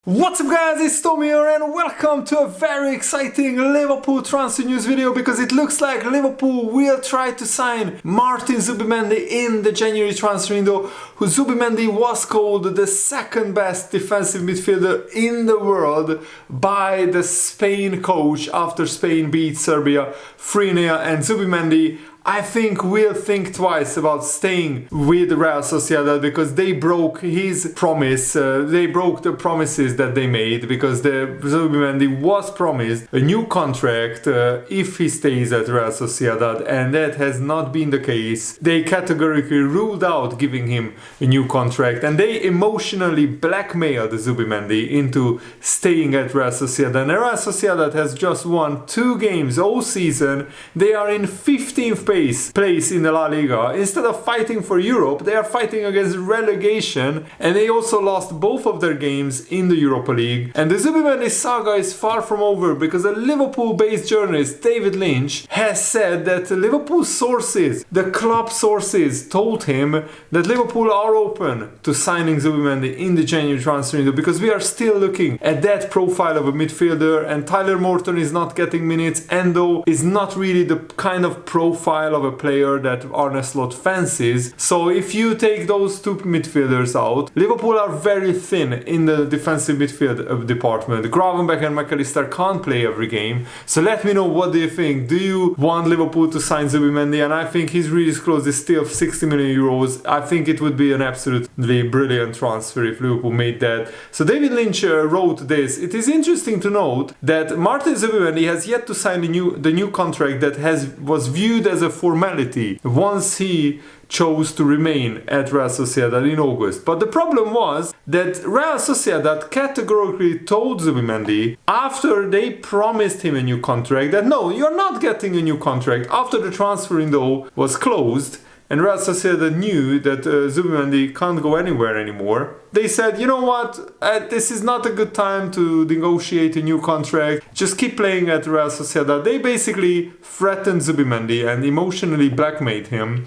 What's up guys, it's Tommy here and welcome to a very exciting Liverpool transfer news video because it looks like Liverpool will try to sign Martin Zubimendi in the January transfer window, who Zubimendi was called the second best defensive midfielder in the world by the Spain coach after Spain beat Serbia 3-0, and Zubimendi I think will think twice about staying with Real Sociedad because they broke his promise, they broke the promises that they made, because the Zubimendi was promised a new contract if he stays at Real Sociedad, and that has not been the case. They categorically ruled out giving him a new contract, and they emotionally blackmailed Zubimendi into staying at Real Sociedad. And Real Sociedad has just won 2 games all season. They are in 15th place in the La Liga. Instead of fighting for Europe, they are fighting against relegation, and they also lost both of their games in the Europa League. And the Zubimendi saga is far from over, because a Liverpool-based journalist, David Lynch, has said that Liverpool sources, the club sources, told him that Liverpool are open to signing Zubimendi in the January transfer window, because we are still looking at that profile of a midfielder, and Tyler Morton is not getting minutes. Endo is not really the kind of profile of a player that Arne Slot fancies. So if you take those 2 midfielders out, Liverpool are very thin in the defensive midfield department. Gravenberch and McAllister can't play every game. So let me know, what do you think? Do you want Liverpool to sign Zubimendi? And I think his release clause is still 60 million euros. I think it would be an absolutely brilliant transfer if Liverpool made that. So David Lynch wrote this. It is interesting to note that Martin Zubimendi has yet to sign the new contract that was viewed as a formality once he chose to remain at Real Sociedad in August. But the problem was that Real Sociedad categorically told Zubimendi, after they promised him a new contract, that no, you're not getting a new contract. After the transfer window was closed and Real Sociedad knew that Zubimendi can't go anywhere anymore, they said, you know what, this is not a good time to negotiate a new contract, just keep playing at Real Sociedad. They basically threatened Zubimendi and emotionally blackmailed him,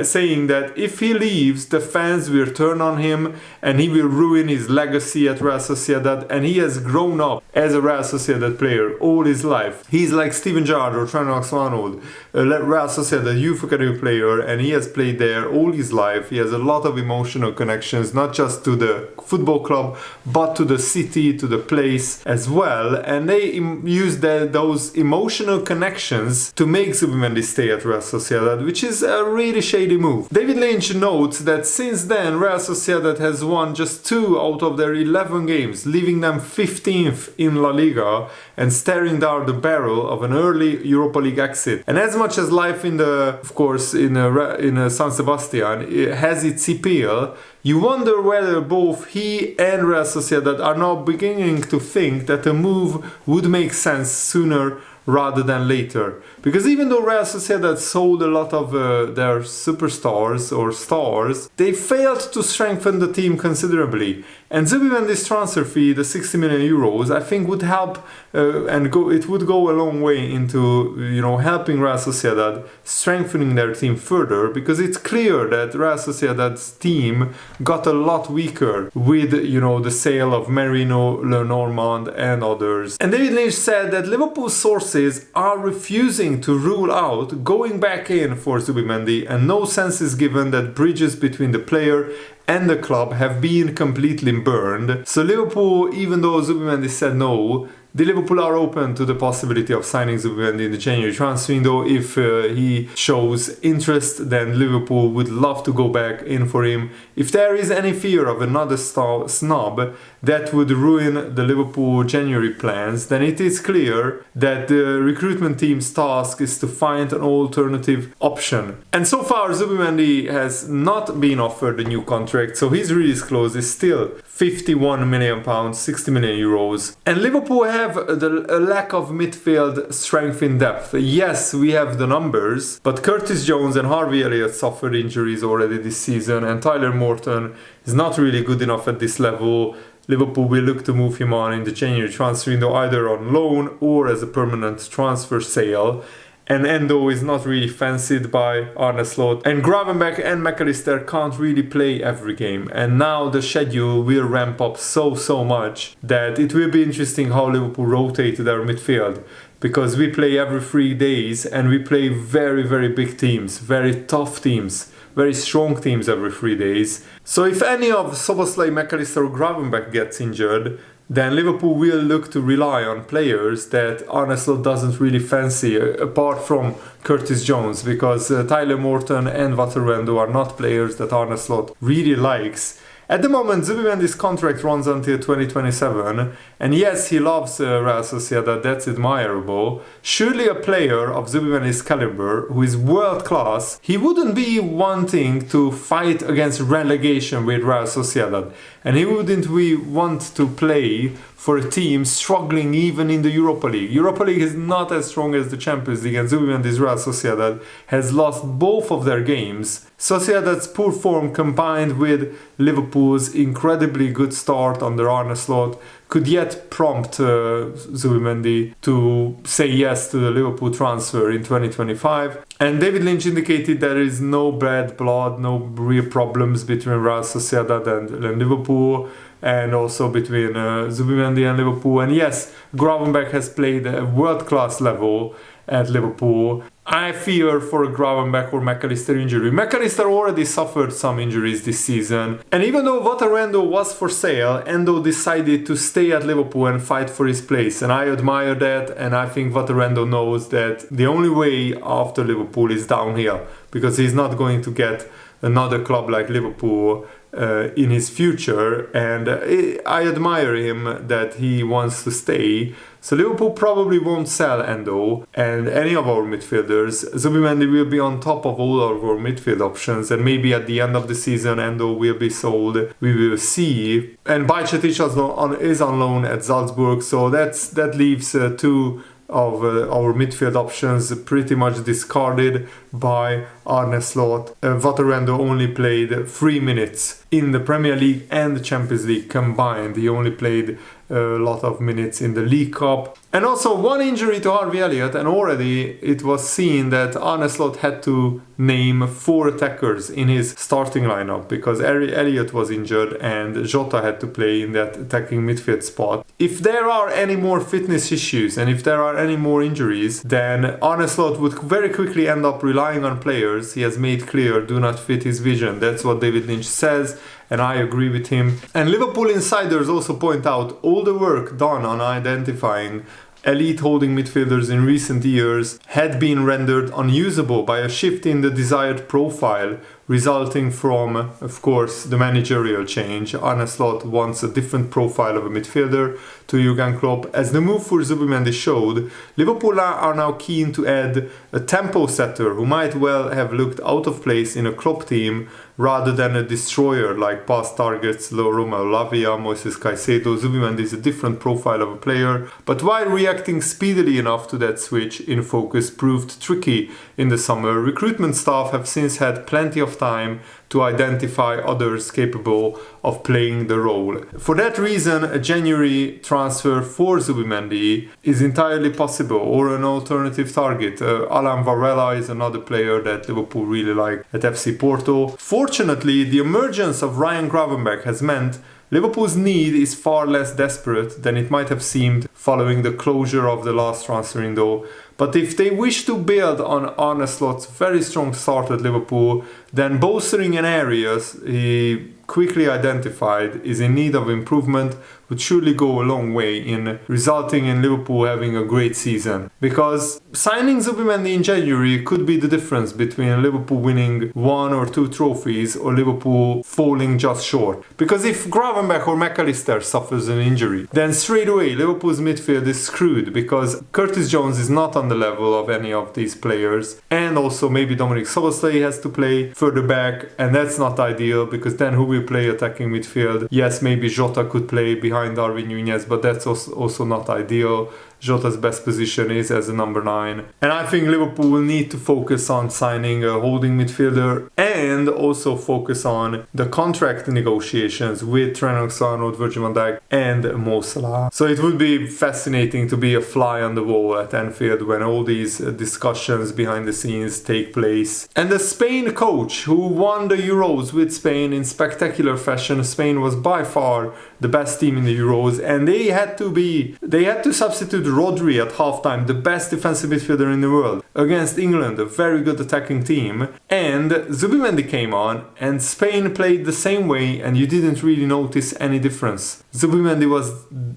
saying that if he leaves, the fans will turn on him and he will ruin his legacy at Real Sociedad. And he has grown up as a Real Sociedad player all his life. He's like Steven Gerrard or Trent Alexander-Arnold, a Real Sociedad youth academy player, and he has played there all his life. He has a lot of emotional connections, not just to the football club, but to the city, to the place as well. And they use those emotional connections to make Zubimendi stay at Real Sociedad, which is a really shady move. David Lynch notes that since then Real Sociedad has won just 2 out of their 11 games, leaving them 15th in La Liga and staring down the barrel of an early Europa League exit. And as much as life in San Sebastian has its appeal, you wonder whether both he and Real Sociedad are now beginning to think that a move would make sense sooner rather than later. Because even though Real Sociedad sold a lot of their superstars or stars, they failed to strengthen the team considerably. And Zubimendi's transfer fee, the 60 million euros, I think would help it would go a long way into helping Real Sociedad strengthening their team further, because it's clear that Real Sociedad's team got a lot weaker with the sale of Merino, Lenormand and others. And David Lynch said that Liverpool sources are refusing to rule out going back in for Zubimendi, and no sense is given that bridges between the player and the club have been completely burned. So Liverpool, even though Zubimendi said no, the Liverpool are open to the possibility of signing Zubimendi in the January transfer window. If he shows interest, then Liverpool would love to go back in for him. If there is any fear of another snub that would ruin the Liverpool January plans, then it is clear that the recruitment team's task is to find an alternative option. And so far Zubimendi has not been offered a new contract, so his release clause is still £51 million, 60 million euros. And Liverpool have a lack of midfield strength in depth. Yes, we have the numbers, but Curtis Jones and Harvey Elliott suffered injuries already this season, and Tyler Morton is not really good enough at this level. Liverpool will look to move him on in the January transfer window, either on loan or as a permanent transfer sale. and Endo is not really fancied by Arne Slot, and Gravenberch and McAllister can't really play every game, and now the schedule will ramp up so much that it will be interesting how Liverpool rotate their midfield, because we play every 3 days and we play very big teams, very tough teams, very strong teams every 3 days. So if any of Szoboszlai, McAllister or Gravenberch gets injured, then Liverpool will look to rely on players that Arne Slot doesn't really fancy, apart from Curtis Jones, because Tyler Morton and Wataruendo are not players that Arne Slot really likes. At the moment, Zubimendi's contract runs until 2027, and yes, he loves Real Sociedad, that's admirable. Surely a player of Zubimendi's caliber, who is world class, he wouldn't be wanting to fight against relegation with Real Sociedad, and he wouldn't want to play for a team struggling even in the Europa League. Europa League is not as strong as the Champions League, and Zubimendi's Real Sociedad has lost both of their games. Sociedad's poor form combined with Liverpool's incredibly good start under Arne Slot could yet prompt Zubimendi to say yes to the Liverpool transfer in 2025. And David Lynch indicated there is no bad blood, no real problems between Real Sociedad and Liverpool, and also between Zubimendi and Liverpool. And yes, Gravenberch has played at a world-class level at Liverpool. I fear for a Gravenberch or McAllister injury. McAllister already suffered some injuries this season, and even though Wataruendo was for sale, Endo decided to stay at Liverpool and fight for his place, and I admire that, and I think Wataruendo knows that the only way after Liverpool is downhill, because he's not going to get another club like Liverpool in his future, and I admire him that he wants to stay. So Liverpool probably won't sell Endo and any of our midfielders. Zubimendi will be on top of all of our midfield options, and maybe at the end of the season Endo will be sold. We will see. And Bajcetic is on loan at Salzburg, so that leaves two of our midfield options pretty much discarded by Arne Slot. Wataruendo only played 3 minutes in the Premier League and the Champions League combined. He only played a lot of minutes in the League Cup. And also one injury to Harvey Elliott, and already it was seen that Arne Slot had to name 4 attackers in his starting lineup because Elliott was injured and Jota had to play in that attacking midfield spot. If there are any more fitness issues and if there are any more injuries, then Arne Slot would very quickly end up relying on players he has made clear do not fit his vision. That's what David Lynch says, and I agree with him. And Liverpool insiders also point out all the work done on identifying elite holding midfielders in recent years had been rendered unusable by a shift in the desired profile resulting from, of course, the managerial change. Arne Slot wants a different profile of a midfielder to Jurgen Klopp. As the move for Zubimendi showed, Liverpool are now keen to add a tempo setter who might well have looked out of place in a Klopp team rather than a destroyer like past targets Romelu Lavia, Moises Caicedo. Zubimendi is a different profile of a player, but while reacting speedily enough to that switch in focus proved tricky in the summer, recruitment staff have since had plenty of time to identify others capable of playing the role. For that reason, a January transfer for Zubimendi is entirely possible, or an alternative target. Alan Varela is another player that Liverpool really like at FC Porto. Fortunately, the emergence of Ryan Gravenberch has meant Liverpool's need is far less desperate than it might have seemed following the closure of the last transfer window. But if they wish to build on Arne Slot's very strong start at Liverpool, then bolstering an area he quickly identified is in need of improvement would surely go a long way in resulting in Liverpool having a great season. Because signing Zubimendi in January could be the difference between Liverpool winning 1 or 2 trophies or Liverpool falling just short. Because if Gravenberch or McAllister suffers an injury, then straight away Liverpool's midfield is screwed because Curtis Jones is not on the level of any of these players, and also maybe Dominic Szoboszlai has to play further back, and that's not ideal because then who will play attacking midfield? Yes, maybe Jota could play behind Darwin Núñez, but that's also not ideal. Jota's best position is as a number 9. And I think Liverpool will need to focus on signing a holding midfielder and also focus on the contract negotiations with Trent Alexander-Arnold, Virgil van Dijk and Mo Salah. So it would be fascinating to be a fly on the wall at Anfield when all these discussions behind the scenes take place. And the Spain coach who won the Euros with Spain in spectacular fashion. Spain was by far the best team in the Euros, and they had to substitute Rodri at halftime, the best defensive midfielder in the world, against England, a very good attacking team. And Zubimendi came on, and Spain played the same way, and you didn't really notice any difference. Zubimendi was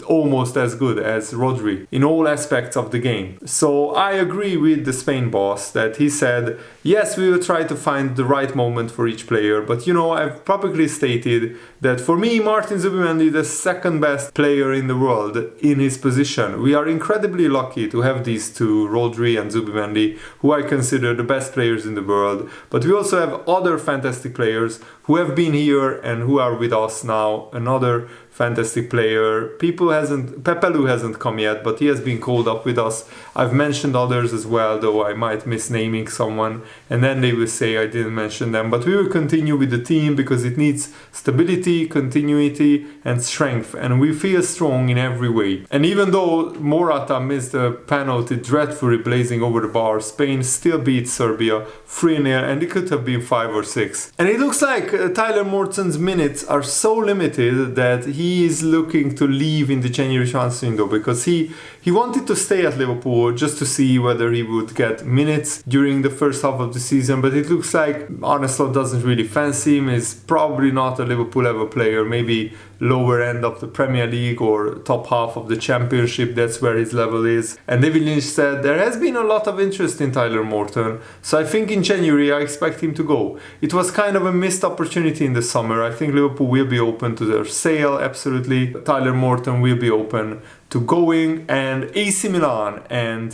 almost as good as Rodri in all aspects of the game. So I agree with the Spain boss that he said, yes, we will try to find the right moment for each player, but I've publicly stated that for me, Martin Zubimendi, the second best player in the world in his position. We are incredibly lucky to have these two, Rodri and Zubimendi, who I consider the best players in the world. But we also have other fantastic players who have been here and who are with us now. Another fantastic player. Pepelu hasn't come yet, but he has been called up with us. I've mentioned others as well, though I might miss naming someone, and then they will say I didn't mention them. But we will continue with the team because it needs stability, continuity, and strength, and we feel strong in every way. And even though Morata missed a penalty dreadfully blazing over the bar, Spain still beat Serbia 3-0, and it could have been 5 or 6. And it looks like Tyler Morton's minutes are so limited that he is looking to leave in the January transfer window, because he wanted to stay at Liverpool just to see whether he would get minutes during the first half of the season, but it looks like Arne Slot doesn't really fancy him. He's probably not a Liverpool level player, maybe lower end of the Premier League or top half of the Championship. That's where his level is. And David Lynch said there has been a lot of interest in Tyler Morton, so I think in January I expect him to go. It was kind of a missed opportunity in the summer. I think Liverpool will be open to their sale, absolutely. Tyler Morton will be open to going, and AC Milan and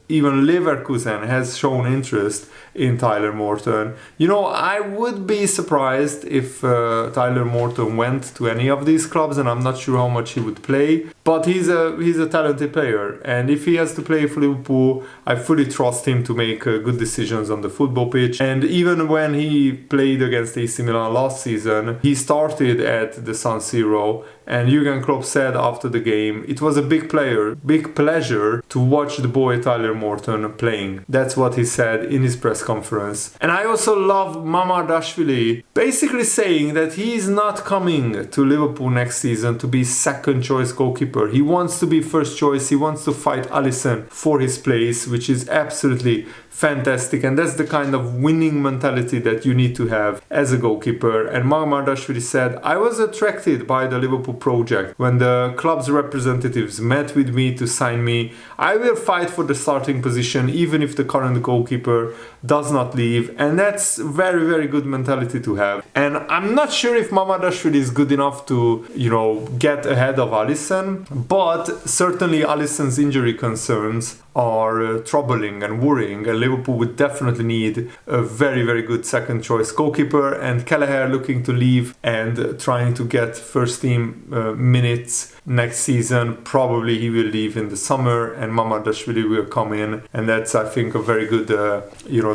even Leverkusen has shown interest in Tyler Morton. I would be surprised if Tyler Morton went to any of these clubs, and I'm not sure how much he would play. But he's a talented player, and if he has to play for Liverpool, I fully trust him to make good decisions on the football pitch. And even when he played against AC Milan last season, he started at the San Siro, and Jurgen Klopp said after the game, it was a big pleasure to watch the boy Tyler Morton playing. That's what he said in his press conference. And I also love Mamardashvili basically saying that he is not coming to Liverpool next season to be second choice goalkeeper. He wants to be first choice. He wants to fight Alisson for his place, which is absolutely fantastic, and that's the kind of winning mentality that you need to have as a goalkeeper. And Mamardashvili said, I was attracted by the Liverpool project. When the club's representatives met with me to sign me, I will fight for the starting position even if the current goalkeeper does not leave. And that's very, very good mentality to have. And I'm not sure if Mamardashvili is good enough to, get ahead of Alisson, but certainly Alisson's injury concerns are troubling and worrying, and Liverpool would definitely need a very, very good second choice goalkeeper. And Kelleher looking to leave and trying to get first team minutes next season. Probably he will leave in the summer and Mamardashvili will come in, and that's, I think, a very good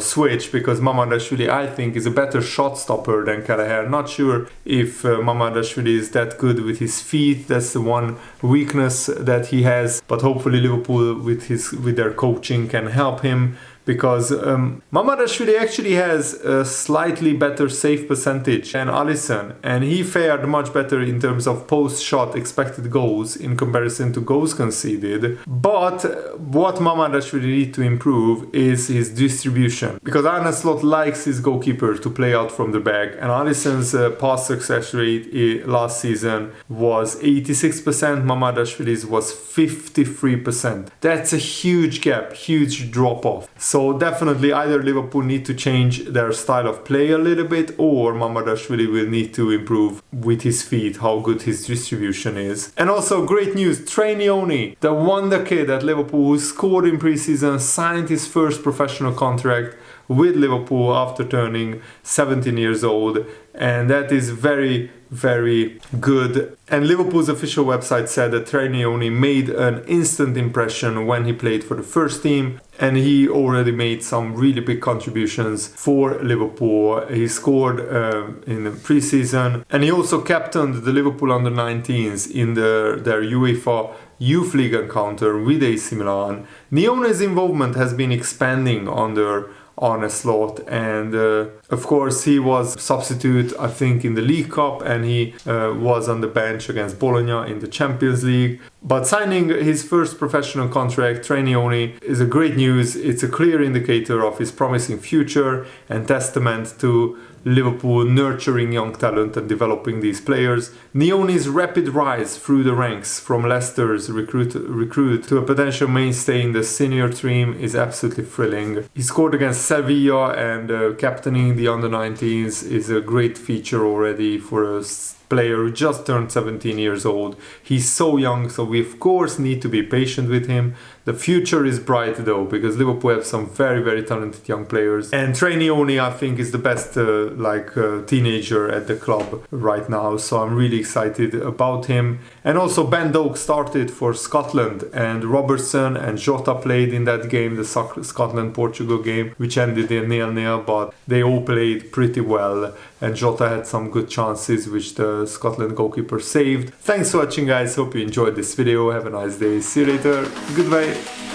switch, because Mamardashvili, I think, is a better shot stopper than Kelleher. Not sure if Mamardashvili is that good with his feet. That's the one weakness that he has, but hopefully Liverpool with their coaching can help him, because Mamardashvili actually has a slightly better save percentage than Alisson, and he fared much better in terms of post-shot expected goals in comparison to goals conceded. But what Mamardashvili needs to improve is his distribution, because Arne Slot likes his goalkeeper to play out from the back, and Alisson's pass success rate last season was 86%, Mamardashvili's was 53%. That's a huge gap, huge drop-off. So definitely either Liverpool need to change their style of play a little bit, or Mamardashvili will need to improve with his feet how good his distribution is. And also great news, Trey Nyoni, the wonder kid at Liverpool who scored in pre-season, signed his first professional contract with Liverpool after turning 17 years old, and that is very, very good. And Liverpool's official website said that Trey Nyoni made an instant impression when he played for the first team, and he already made some really big contributions for Liverpool. He scored in the preseason, and he also captained the Liverpool under-19s in their UEFA Youth League encounter with AC Milan. Nyoni's involvement has been expanding under Arne Slot, and of course he was substitute, I think, in the League Cup, and he was on the bench against Bologna in the Champions League. But signing his first professional contract, Trey Nyoni, is a great news. It's a clear indicator of his promising future and testament to Liverpool nurturing young talent and developing these players. Nyoni's rapid rise through the ranks from Leicester's recruit to a potential mainstay in the senior team is absolutely thrilling. He scored against Sevilla, and captaining the under-19s is a great feature already for a player who just turned 17 years old. He's so young, so we of course need to be patient with him. The future is bright though, because Liverpool have some very, very talented young players. And Trey Nyoni, I think, is the best teenager at the club right now. So I'm really excited about him. And also Ben Doak started for Scotland, and Robertson and Jota played in that game, the Scotland-Portugal game, which ended in 0-0, but they all played pretty well. And Jota had some good chances, which the Scotland goalkeeper saved. Thanks for watching, guys. Hope you enjoyed this video. Have a nice day. See you later. Goodbye.